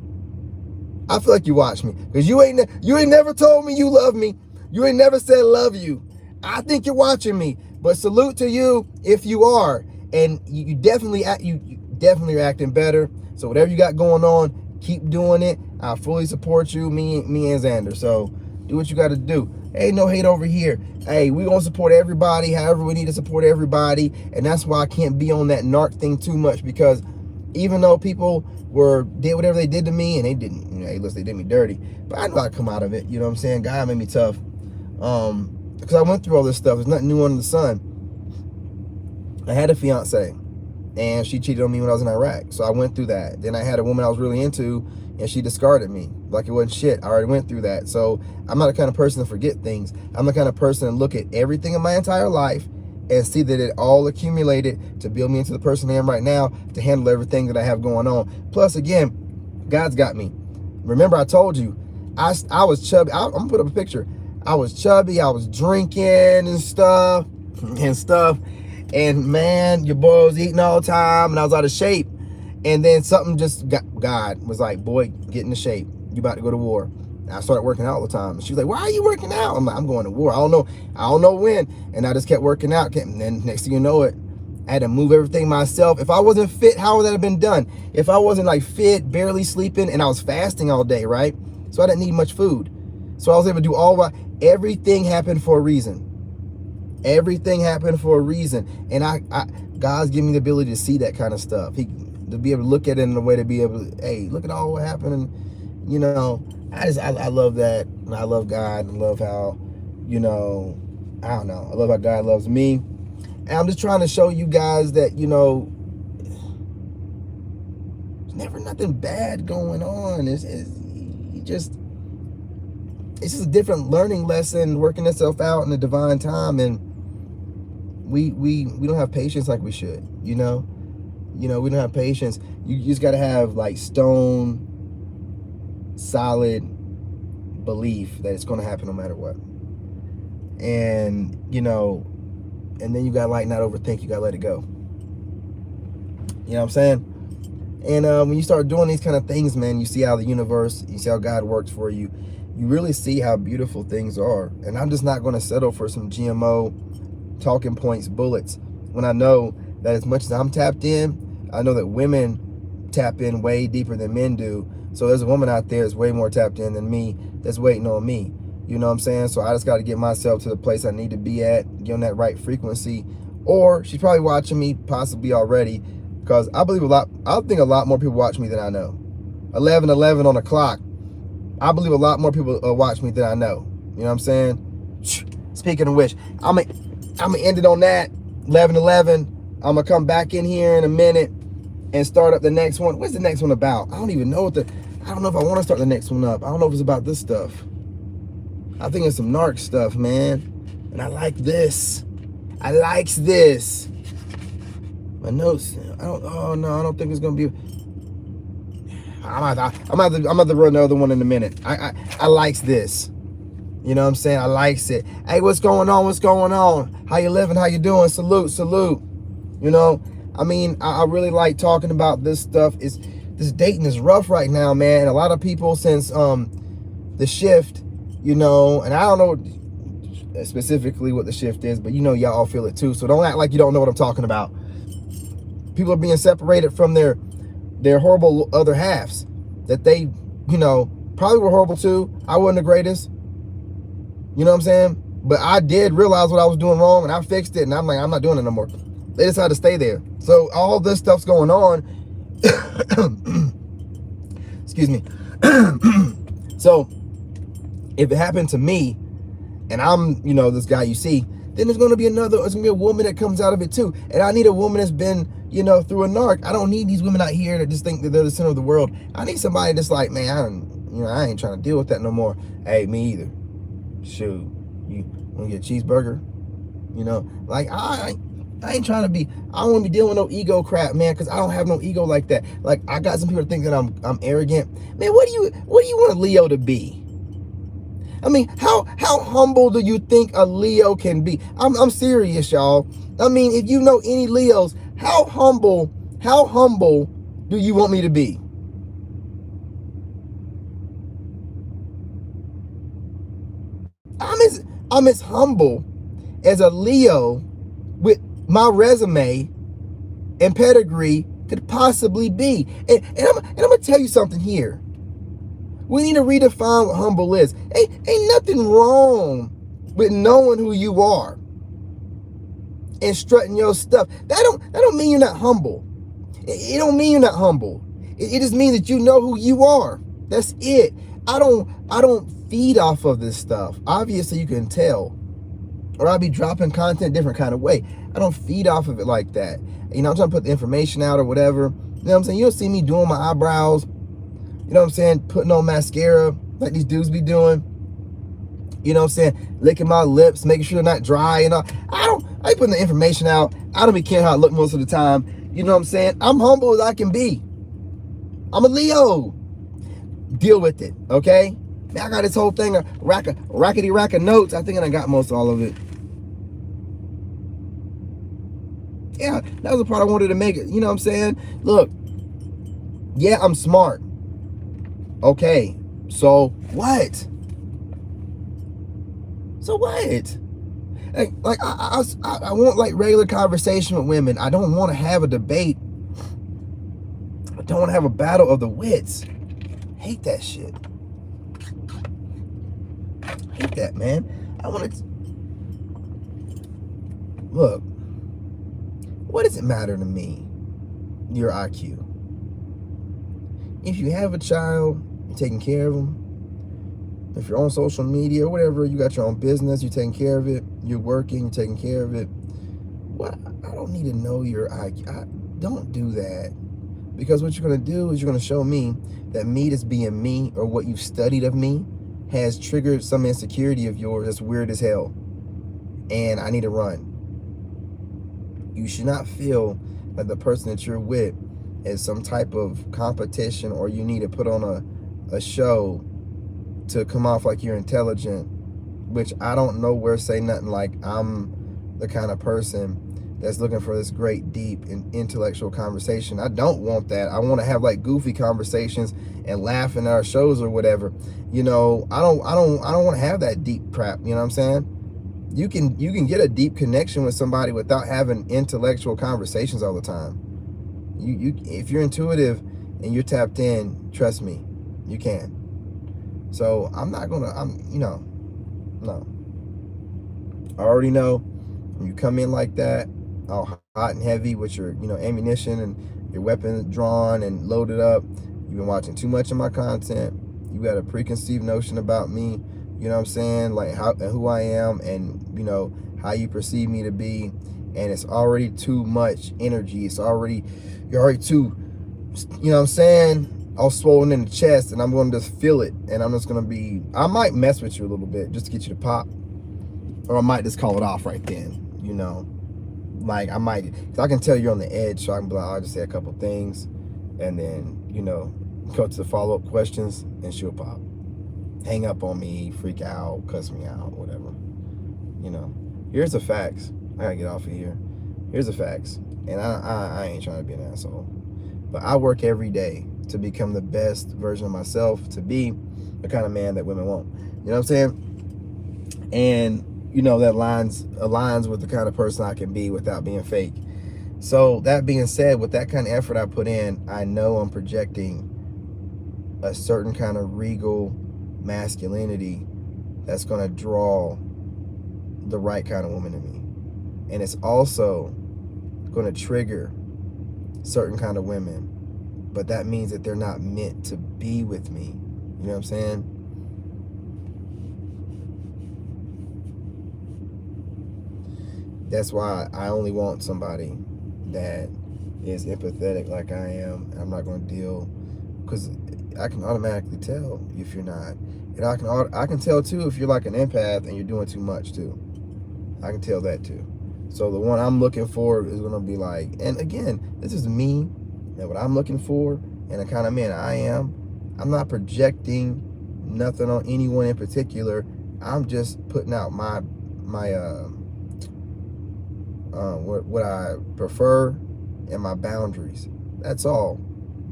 I feel like you watch me because you ain't never told me you love me. You ain't never said love you. I think you're watching me, but salute to you if you are, and you definitely are acting better. So whatever you got going on, keep doing it. I fully support you, me and Xander. So do what you got to do. Ain't no hate over here. Hey, we gonna support everybody however we need to support everybody, and that's why I can't be on that narc thing too much, because even though people did whatever they did to me, and they didn't, hey, listen, they did me dirty, but I know I'd come out of it. You know what I'm saying? God made me tough. Because I went through all this stuff. There's nothing new under the sun. I had a fiance, and she cheated on me when I was in Iraq. So I went through that. Then I had a woman I was really into, and she discarded me like it wasn't shit. I already went through that. So I'm not the kind of person to forget things. I'm the kind of person to look at everything in my entire life and see that it all accumulated to build me into the person I am right now, to handle everything that I have going on. Plus, again, God's got me. Remember, I told you, I was chubby. I'm gonna put up a picture. I was chubby. I was drinking and stuff. And man, your boy was eating all the time, and I was out of shape. And then something God was like, boy, get into shape. You about to go to war. And I started working out all the time. And she was like, why are you working out? I'm like, I'm going to war. I don't know when. And I just kept working out. And then next thing you know it, I had to move everything myself. If I wasn't fit, how would that have been done? If I wasn't like fit, barely sleeping, and I was fasting all day, right? So I didn't need much food. So I was able to do everything happened for a reason. Everything happened for a reason. And God's giving me the ability to see that kind of stuff. To be able to look at it in a way to be able to, hey, look at all what happened. And, you know, I love that. And I love God and love how, you know, I don't know. I love how God loves me. And I'm just trying to show you guys that, you know, there's never nothing bad going on. It's just a different learning lesson, working itself out in the divine time. And we don't have patience like we should, you know? We don't have patience. You just got to have like stone, solid belief that it's going to happen no matter what. And, you know, and then you got to like not overthink. You got to let it go. You know what I'm saying? And when you start doing these kind of things, man, you see how the universe, you see how God works for you. You really see how beautiful things are. And I'm just not going to settle for some GMO talking points bullets when I know that as much as I'm tapped in, I know that women tap in way deeper than men do. So there's a woman out there that's way more tapped in than me that's waiting on me. You know what I'm saying? So I just got to get myself to the place I need to be at, get on that right frequency. Or she's probably watching me possibly already, because I think a lot more people watch me than I know. 11:11 on the clock. I believe a lot more people watch me than I know. You know what I'm saying? Speaking of which, I'm gonna end it on that. 11:11. I'm gonna come back in here in a minute and start up the next one. What's the next one about? I don't even know I don't know if I want to start the next one up. I don't know if it's about this stuff. I think it's some narc stuff, man. And I like this. I likes this. My notes. I don't think it's gonna be. I'm about to run another one in a minute. I likes this. You know what I'm saying? I likes it. Hey, what's going on? What's going on? How you living? How you doing? Salute, salute. You know, I mean, I really like talking about this stuff. This dating is rough right now, man. A lot of people since the shift, you know, and I don't know specifically what the shift is, but you know, y'all all feel it too. So don't act like you don't know what I'm talking about. People are being separated from their horrible other halves that they, you know, probably were horrible too. I wasn't the greatest. You know what I'm saying? But I did realize what I was doing wrong, and I fixed it, and I'm like, I'm not doing it no more. They decided to stay there. So all this stuff's going on. Excuse me. So if it happened to me, and I'm, you know, this guy you see, then there's going to be a woman that comes out of it too. And I need a woman that's been, you know, through a narc. I don't need these women out here that just think that they're the center of the world. I need somebody that's like, man, I ain't trying to deal with that no more. Hey, me either. Shoot, you want to get a cheeseburger? You know, like I ain't trying to be. I don't want to be dealing with no ego crap, man, because I don't have no ego like that. Like I got some people that think that I'm arrogant. Man, what do you want a Leo to be? I mean, how humble do you think a Leo can be? I'm serious, y'all. I mean, if you know any Leos, how humble do you want me to be? I'm as humble as a Leo with my resume and pedigree could possibly be. And I'm gonna tell you something here. We need to redefine what humble is. Ain't nothing wrong with knowing who you are and strutting your stuff. That don't mean you're not humble. It don't mean you're not humble. It just means that you know who you are. That's it. I don't feed off of this stuff. Obviously, you can tell. Or I'll be dropping content different kind of way. I don't feed off of it like that. You know, I'm trying to put the information out or whatever. You know what I'm saying? You don't see me doing my eyebrows. You know what I'm saying? Putting on mascara like these dudes be doing. You know what I'm saying? Licking my lips, making sure they're not dry and all. I ain't putting the information out. I don't be caring how I look most of the time. You know what I'm saying? I'm humble as I can be. I'm a Leo. Deal with it, okay? Man, I got this whole thing, rackety rack of notes. I think I got most all of it. Yeah, that was the part I wanted to make it. You know what I'm saying? Look, yeah, I'm smart. Okay, So what? So what? Like I want like regular conversation with women. I don't want to have a debate. I don't want to have a battle of the wits. Hate that shit. Hate that, man. I want to look. What does it matter to me? Your IQ. If you have a child, you're taking care of them. If you're on social media or whatever, you got your own business, you're taking care of it. You're working, you're taking care of it. What? I don't need to know your IQ. Don't do that. Because what you're going to do is you're going to show me that me just being me, or what you've studied of me, has triggered some insecurity of yours that's weird as hell. And I need to run. You should not feel like the person that you're with is some type of competition, or you need to put on a show to come off like you're intelligent, which I don't nowhere say nothing like I'm the kind of person that's looking for this great, deep, and intellectual conversation. I don't want that. I want to have like goofy conversations and laughing at our shows or whatever. You know, I don't want to have that deep crap. You know what I'm saying? You can get a deep connection with somebody without having intellectual conversations all the time. If you're intuitive and you're tapped in, trust me, you can. So I'm not gonna, no. I already know when you come in like that, all hot and heavy with your, ammunition and your weapon drawn and loaded up. You've been watching too much of my content. You got a preconceived notion about me. You know what I'm saying? Like who I am, and how you perceive me to be. And it's already too much energy. You're already too, you know what I'm saying? All swollen in the chest, and I'm going to just feel it, and I'm just going to be, I might mess with you a little bit just to get you to pop, or I might just call it off right then, like I might, because I can tell you're on the edge, so I can be like, I'll just say a couple things, and then, go to the follow-up questions, and she'll pop, hang up on me, freak out, cuss me out, whatever. Here's the facts. I gotta get off of here. Here's the facts, and I ain't trying to be an asshole, but I work every day to become the best version of myself, to be the kind of man that women want. You know what I'm saying? And that aligns with the kind of person I can be without being fake. So that being said, with that kind of effort I put in, I know I'm projecting a certain kind of regal masculinity that's going to draw the right kind of woman to me. And it's also going to trigger certain kind of women. But that means that they're not meant to be with me. You know what I'm saying? That's why I only want somebody that is empathetic like I am. I'm not going to deal, because I can automatically tell if you're not. And I can tell too if you're like an empath and you're doing too much too. I can tell that too. So the one I'm looking for is going to be like, and again, this is me. And what I'm looking for, and the kind of man I am, I'm not projecting nothing on anyone in particular. I'm just putting out my what I prefer and my boundaries. That's all.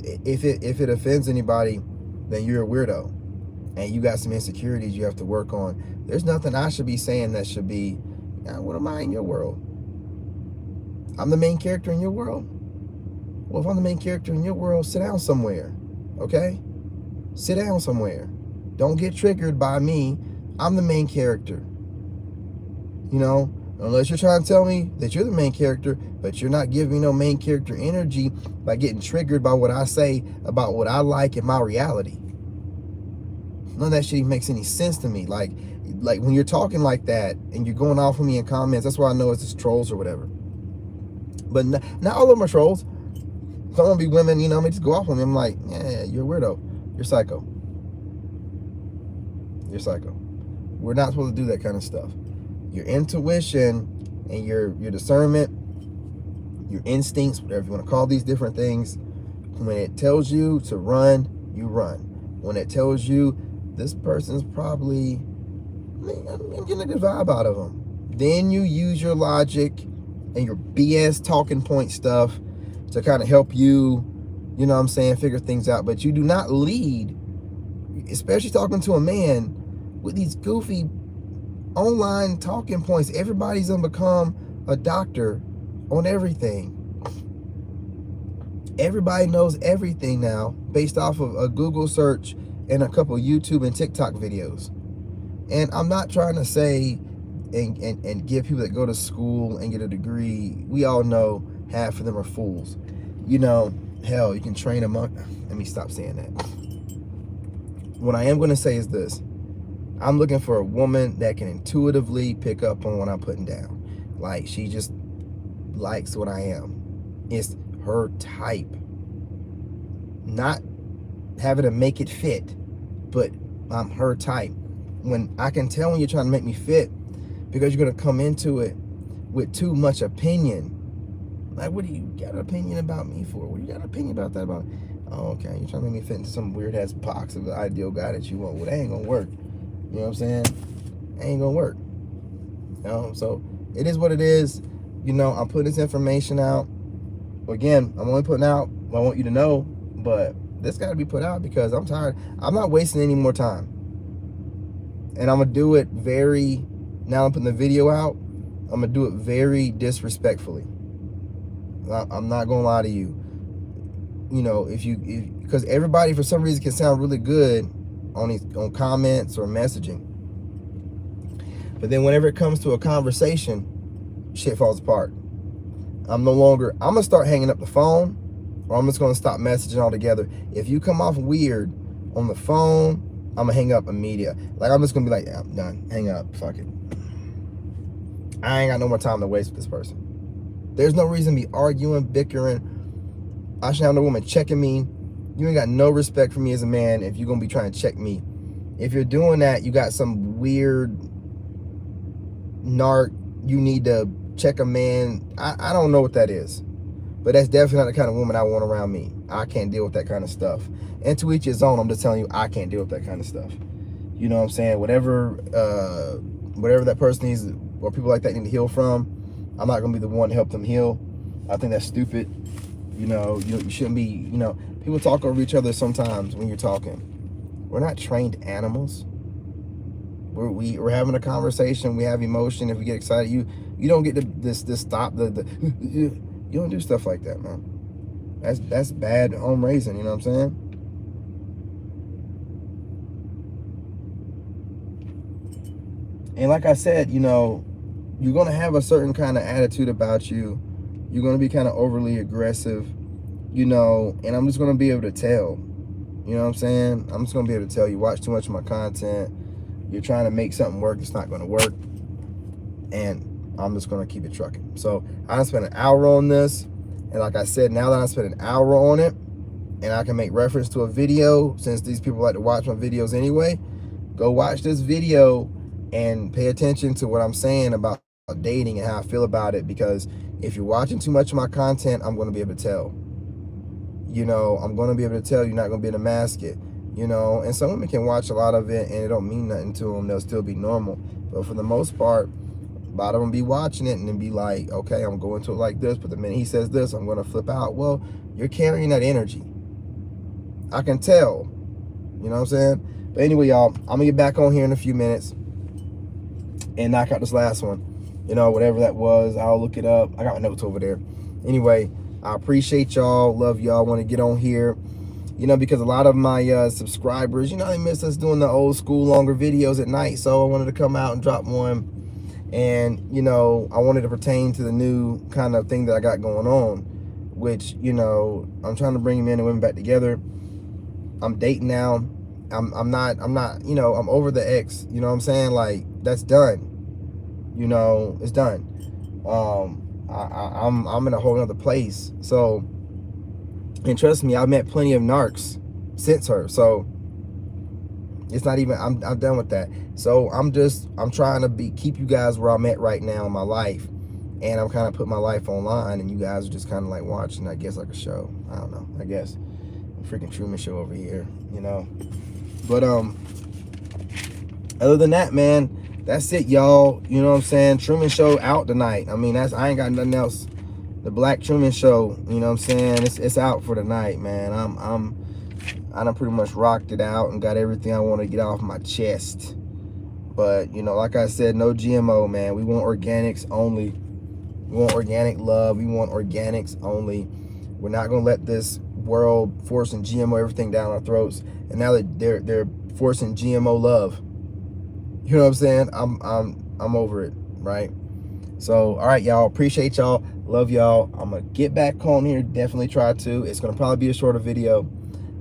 If it offends anybody, then you're a weirdo, and you got some insecurities you have to work on. There's nothing I should be saying that should be, what am I in your world? I'm the main character in your world? Well, if I'm the main character in your world, sit down somewhere, okay? Sit down somewhere. Don't get triggered by me. I'm the main character. Unless you're trying to tell me that you're the main character, but you're not giving me no main character energy by getting triggered by what I say about what I like in my reality. None of that shit even makes any sense to me. Like when you're talking like that and you're going off on me in comments, that's why I know it's just trolls or whatever. But not all of them are trolls. Some of them be women, just go off on me. I'm like, yeah, you're a weirdo. You're psycho. You're psycho. We're not supposed to do that kind of stuff. Your intuition and your discernment, your instincts, whatever you want to call these different things, when it tells you to run, you run. When it tells you this person's probably, I'm getting a good vibe out of them, then you use your logic and your BS talking point stuff to kind of help you, figure things out. But you do not lead especially talking to a man with these goofy online talking points. Everybody's gonna become a doctor on everything. Everybody knows everything now based off of a Google search and a couple YouTube and TikTok videos. And I'm not trying to say and give people that go to school and get a degree, we all know half of them are fools. You know, hell, you can train them up. Let me stop saying that. What I am going to say is this. I'm looking for a woman that can intuitively pick up on what I'm putting down. Like, she just likes what I am. It's her type. Not having to make it fit, but I'm her type. When I can tell when you're trying to make me fit, because you're going to come into it with too much opinion. Like, what do you got an opinion about me for? What do you got an opinion about that about? Oh, okay, you're trying to make me fit into some weird ass box of the ideal guy that you want. Well, that ain't gonna work. You know what I'm saying? That ain't gonna work. You know, so it is what it is. You know, I'm putting this information out. Again, I'm only putting out what I want you to know, but this got to be put out because I'm tired. I'm not wasting any more time. And I'm gonna do it very. Now I'm putting the video out. I'm gonna do it very disrespectfully. I'm not gonna lie to you. You know, because everybody for some reason can sound really good on comments or messaging, but then whenever it comes to a conversation, shit falls apart. I'm gonna start hanging up the phone, or I'm just gonna stop messaging altogether. If you come off weird on the phone, I'm gonna hang up immediately. Like, I'm just gonna be like, yeah, I'm done. Hang up. Fuck it. I ain't got no more time to waste with this person. There's no reason to be arguing, bickering. I should have no woman checking me. You ain't got no respect for me as a man if you're going to be trying to check me. If you're doing that, you got some weird narc. You need to check a man. I don't know what that is. But that's definitely not the kind of woman I want around me. I can't deal with that kind of stuff. And to each his own, I'm just telling you, I can't deal with that kind of stuff. You know what I'm saying? Whatever that person needs, or people like that need to heal from, I'm not going to be the one to help them heal. I think that's stupid. You know, you shouldn't be, you know, people talk over each other sometimes when you're talking. We're not trained animals. We're having a conversation. We have emotion. If we get excited, you don't get to this stop. You don't do stuff like that, man. That's bad home raising. You know what I'm saying? And like I said, you know, you're going to have a certain kind of attitude about you. You're going to be kind of overly aggressive, you know, and I'm just going to be able to tell. You know what I'm saying? I'm just going to be able to tell. You watch too much of my content. You're trying to make something work. It's not going to work. And I'm just going to keep it trucking. So I spent an hour on this. And like I said, now that I spent an hour on it, and I can make reference to a video, since these people like to watch my videos anyway, go watch this video and pay attention to what I'm saying about dating and how I feel about it, because if you're watching too much of my content, I'm going to be able to tell. You know, I'm going to be able to tell. You're not going to be able to mask it. You know, and some women can watch a lot of it and it don't mean nothing to them. They'll still be normal. But for the most part, a lot of them be watching it and then be like, okay, I'm going to it like this, but the minute he says this, I'm going to flip out. Well, you're carrying that energy. I can tell. You know what I'm saying? But anyway, y'all, I'm going to get back on here in a few minutes and knock out this last one. You know, whatever that was, I'll look it up. I got my notes over there. Anyway, I appreciate y'all. Love y'all. Want to get on here, you know, because a lot of my subscribers, you know, they miss us doing the old school longer videos at night. So I wanted to come out and drop one. And, you know, I wanted to pertain to the new kind of thing that I got going on, which, you know, I'm trying to bring men and women back together. I'm dating now. I'm not, you know, I'm over the ex. You know what I'm saying? Like, that's done. You know, it's done. I'm in a whole other place. So, and trust me, I've met plenty of narcs since her. So it's not even, I'm done with that. So I'm trying to keep you guys where I'm at right now in my life. And I'm kind of putting my life online, and you guys are just kind of like watching, I guess, like a show. I don't know, I guess. A freaking Truman Show over here, you know. But other than that, man, that's it, y'all. You know what I'm saying? Truman Show out tonight. I mean, I ain't got nothing else. The Black Truman Show, you know what I'm saying? It's out for tonight, man. I done pretty much rocked it out and got everything I want to get off my chest. But, you know, like I said, no GMO, man. We want organics only. We want organic love. We want organics only. We're not going to let this world forcing GMO everything down our throats. And now that they're forcing GMO love. You know what I'm saying? I'm over it, right? So, all right, y'all. Appreciate y'all. Love y'all. I'm going to get back on here. Definitely try to. It's going to probably be a shorter video.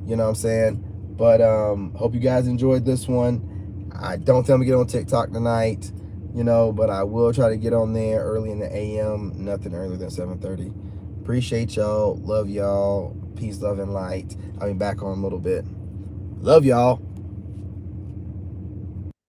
You know what I'm saying? But hope you guys enjoyed this one. I don't tell me to get on TikTok tonight, you know, but I will try to get on there early in the AM. Nothing earlier than 7:30. Appreciate y'all. Love y'all. Peace, love, and light. I'll be back on a little bit. Love y'all.